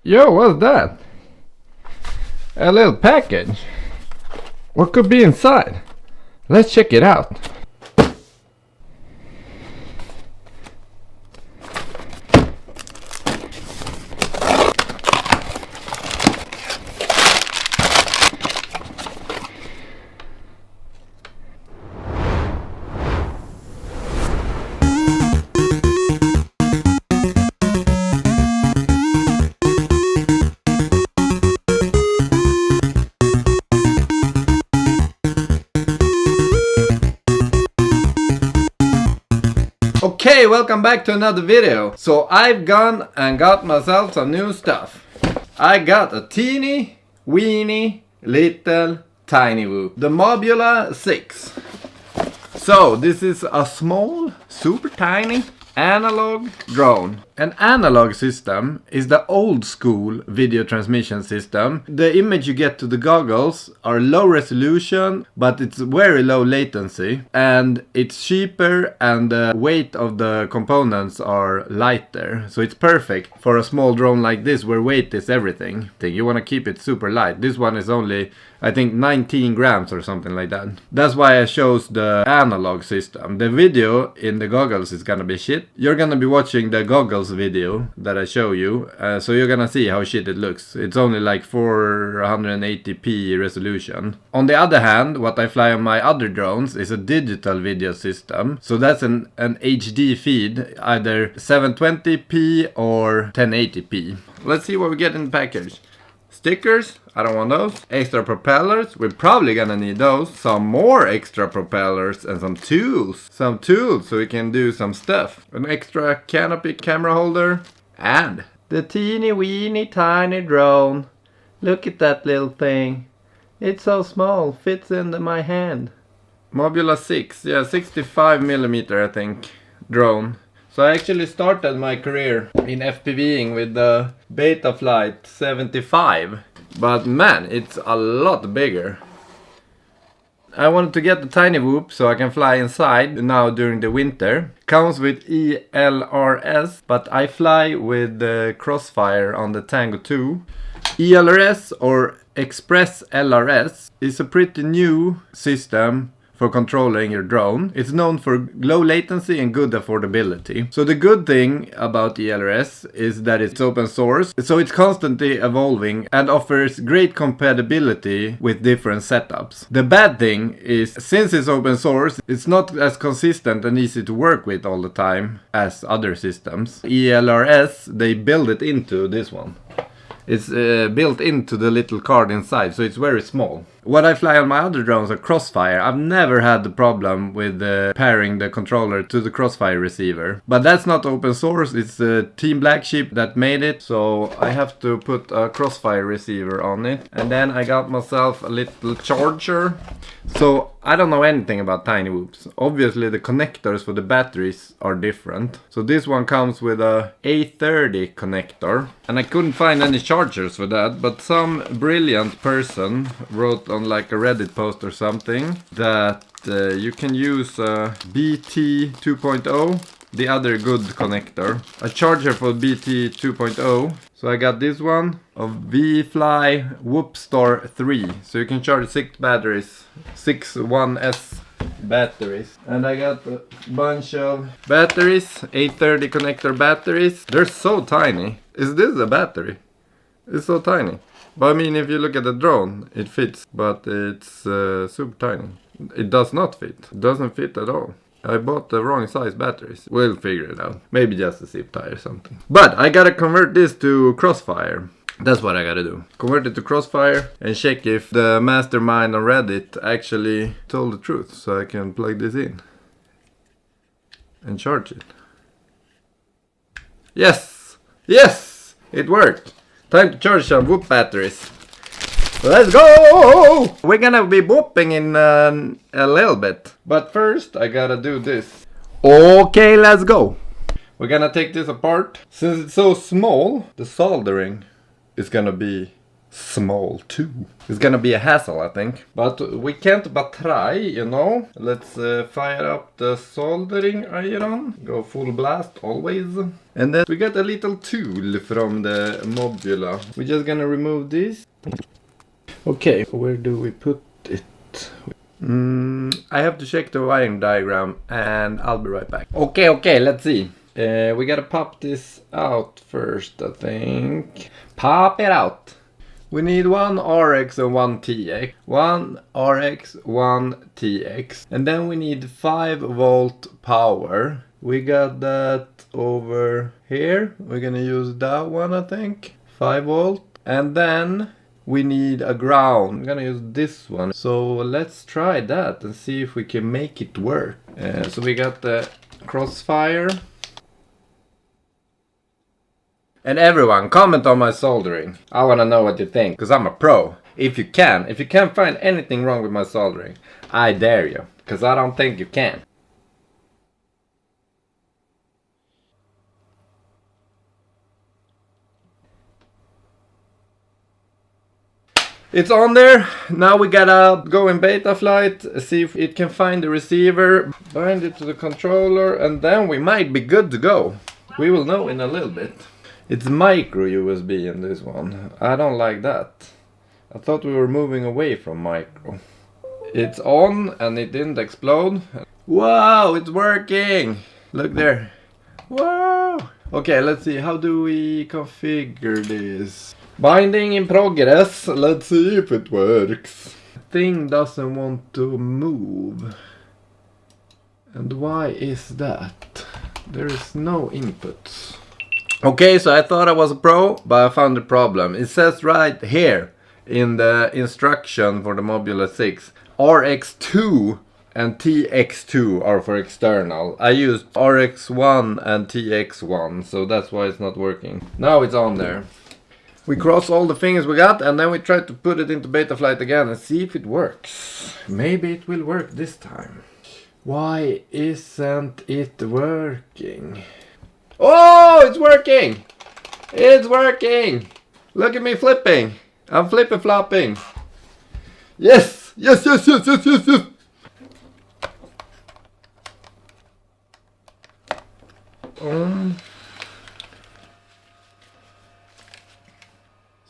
Yo, what's that? A little package. What could be inside? Let's check it out. Okay, welcome back to another video. So I've gone and got myself some new stuff. I got a teeny weeny little TinyWhoop, the Mobula 6. So this is a small, super tiny analog drone. An analog system is the old school video transmission system. The image you get to the goggles are low resolution, but it's very low latency, and it's cheaper, and the weight of the components are lighter. So it's perfect for a small drone like this where weight is everything. You want to keep it super light. This one is only, I think, 19 grams or something like that. That's why I chose the analog system. The video in the goggles is gonna be shit. You're gonna be watching the goggles video that I show you, so you're gonna see how shit it looks. It's only like 480p resolution. On the other hand, what I fly on my other drones is a digital video system. So that's an HD feed, either 720p or 1080p. Let's see what we get in the package. Stickers, I don't want those. Extra propellers, we're probably gonna need those. Some more extra propellers and some tools. Some tools so we can do some stuff. An extra canopy camera holder. And the teeny weeny tiny drone. Look at that little thing. It's so small, fits into my hand. Mobula 6, yeah, 65mm I think, drone. So I actually started my career in FPVing with the Betaflight 75, but man, it's a lot bigger. I wanted to get the TinyWhoop so I can fly inside now during the winter. Comes with ELRS, but I fly with the crossfire on the Tango 2. ELRS or Express LRS is a pretty new system for controlling your drone. It's known for low latency and good affordability. So the good thing about ELRS is that it's open source, so it's constantly evolving and offers great compatibility with different setups. The bad thing is, since it's open source, it's not as consistent and easy to work with all the time as other systems. ELRS, they build it into this one. It's built into the little card inside, so it's very small. What I fly on my other drones are crossfire. I've never had the problem with pairing the controller to the crossfire receiver. But that's not open source, it's Team Black Sheep that made it. So I have to put a crossfire receiver on it. And then I got myself a little charger. So I don't know anything about TinyWhoops. Obviously the connectors for the batteries are different. So this one comes with a A30 connector. And I couldn't find any chargers for that, but some brilliant person wrote on like a Reddit post or something that you can use BT 2.0, the other good connector. A charger for BT 2.0. So I got this one of V-Fly Whoopstar 3. So you can charge 6 batteries, 6 1S batteries. And I got a bunch of batteries, A30 connector batteries. They're so tiny. Is this a battery? It's so tiny. But I mean, if you look at the drone, it fits, but it's super tiny. It does not fit. It doesn't fit at all. I bought the wrong size batteries. We'll figure it out. Maybe just a zip tie or something. But I gotta convert this to crossfire. That's what I gotta do. Convert it to crossfire and check if the mastermind on Reddit actually told the truth. So I can plug this in and charge it. Yes! Yes! It worked! Time to charge some whoop batteries. Let's go! We're gonna be whooping in a little bit. But first I gotta do this. Okay, let's go! We're gonna take this apart. Since it's so small, the soldering is gonna be small too. It's gonna be a hassle, I think. But we can't but try, you know. Let's fire up the soldering iron. Go full blast always. And then we got a little tool from the Mobula. We're just gonna remove this. Okay, where do we put it? I have to check the wiring diagram and I'll be right back. Okay, let's see. We gotta pop this out first, I think. Pop it out. We need one RX and one TX. One RX, one TX. And then we need 5 volt power. We got that over here. We're gonna use that one, I think. 5 volt. And then we need a ground. I'm gonna use this one. So let's try that and see if we can make it work. So we got the crossfire. And everyone, comment on my soldering. I wanna know what you think, because I'm a pro. If you can't find anything wrong with my soldering, I dare you, because I don't think you can. It's on there. Now we gotta go in beta flight, see if it can find the receiver, bind it to the controller, and then we might be good to go. We will know in a little bit. It's micro USB in this one. I don't like that. I thought we were moving away from micro. It's on and it didn't explode. Wow, it's working! Look there. Wow! Okay, let's see. How do we configure this? Binding in progress. Let's see if it works. Thing doesn't want to move. And why is that? There is no inputs. Okay, so I thought I was a pro, but I found the problem. It says right here in the instruction for the Mobula 6, RX2 and TX2 are for external. I used RX1 and TX1, so that's why it's not working. Now it's on there. We cross all the fingers we got, and then we try to put it into beta flight again and see if it works. Maybe it will work this time. Why isn't it working? Oh, it's working! It's working! Look at me flipping! I'm flipping-flopping! Yes! Yes! So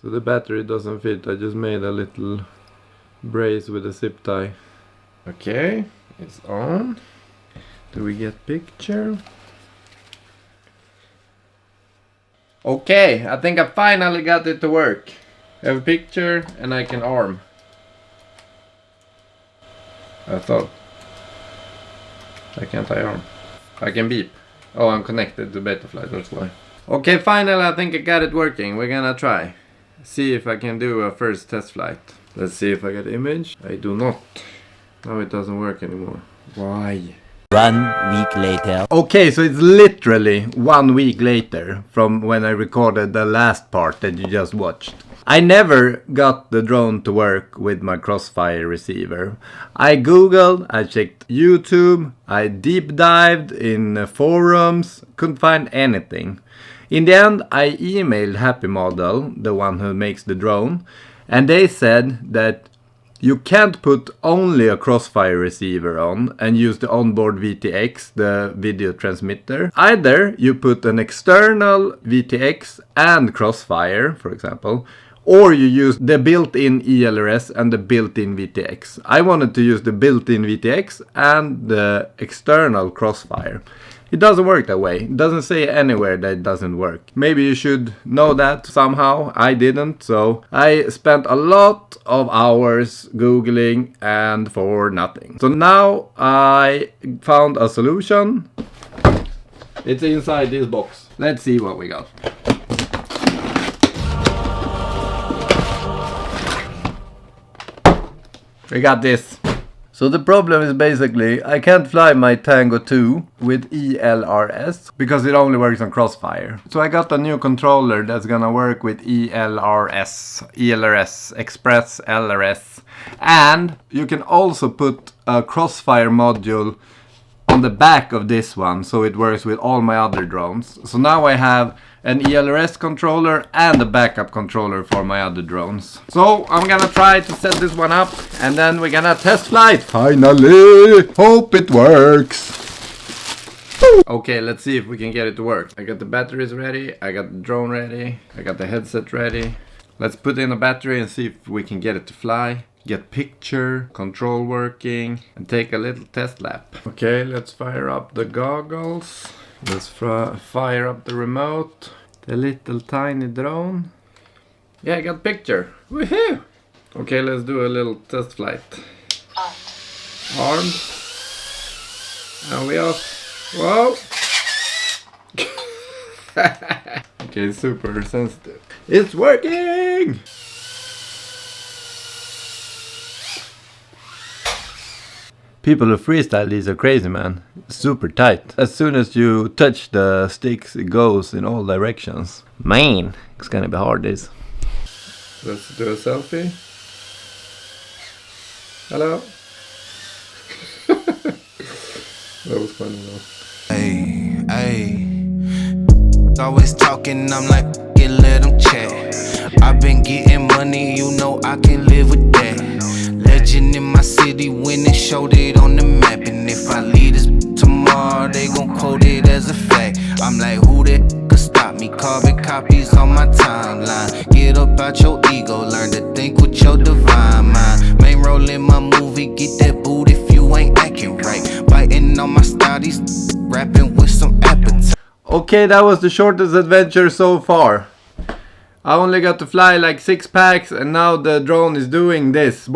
the battery doesn't fit. I just made a little brace with a zip tie. Okay, it's on. Do we get picture? Okay, I think I finally got it to work. I have a picture and I can arm. I thought. Why can't I arm? I can beep. Oh, I'm connected to Betaflight, that's why. Okay, finally I think I got it working. We're gonna try. See if I can do a first test flight. Let's see if I get image. I do not. Now it doesn't work anymore. Why? 1 week later. Okay, so it's literally 1 week later from when I recorded the last part that you just watched. I never got the drone to work with my crossfire receiver. I googled, I checked YouTube, I deep dived in forums, couldn't find anything. In the end, I emailed Happy Model, the one who makes the drone, and they said that you can't put only a crossfire receiver on and use the onboard VTX, the video transmitter. Either you put an external VTX and crossfire, for example, or you use the built-in ELRS and the built-in VTX. I wanted to use the built-in VTX and the external crossfire. It doesn't work that way. It doesn't say anywhere that it doesn't work. Maybe you should know that somehow. I didn't, so I spent a lot of hours Googling and for nothing. So now I found a solution. It's inside this box. Let's see what we got. We got this. So the problem is basically I can't fly my Tango 2 with ELRS because it only works on crossfire. So I got a new controller that's gonna work with ELRS, Express LRS. And you can also put a crossfire module on the back of this one, so it works with all my other drones. So now I have an ELRS controller and a backup controller for my other drones. So I'm gonna try to set this one up and then we're gonna test flight. Finally! Hope it works! Okay, let's see if we can get it to work. I got the batteries ready, I got the drone ready, I got the headset ready. Let's put in a battery and see if we can get it to fly. Get picture, control working, and take a little test lap. Okay, let's fire up the goggles. Let's fire up the remote. The little tiny drone. Yeah, I got picture. Woohoo! Okay, let's do a little test flight. Armed. And we off. Whoa! Okay, super sensitive. It's working! People who freestyle these are crazy, man. Super tight. As soon as you touch the sticks, it goes in all directions. Man, it's gonna be hard this. Let's do a selfie. Hello. That was funny though. Hey, hey. Always talking, I'm like, let them chat. I've been getting money, you know I can live with that. Legend in my city, when it showed it on the map. And if I leave this tomorrow, they gon' quote it as a fact. I'm like, who that could stop me? Carbon copies on my timeline. Get up out your ego, learn to think with your divine mind. Main role in my movie, get that boot if you ain't acting right. Biting on my studies, rapping with some appetite. Okay, that was the shortest adventure so far. I only got to fly like 6 packs and now the drone is doing this. It's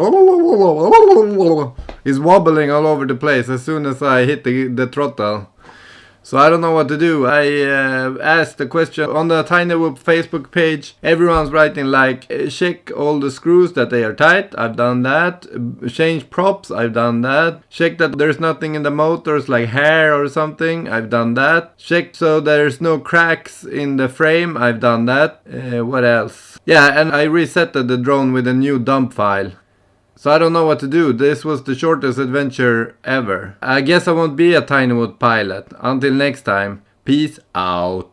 wobbling all over the place as soon as I hit the throttle. So I don't know what to do. I asked the question on the TinyWhoops Facebook page. Everyone's writing like, check all the screws that they are tight. I've done that. Change props. I've done that. Check that there's nothing in the motors like hair or something. I've done that. Check so there's no cracks in the frame. I've done that. What else? Yeah, and I reset the drone with a new dump file. So I don't know what to do. This was the shortest adventure ever. I guess I won't be a TinyWhoops pilot. Until next time, peace out.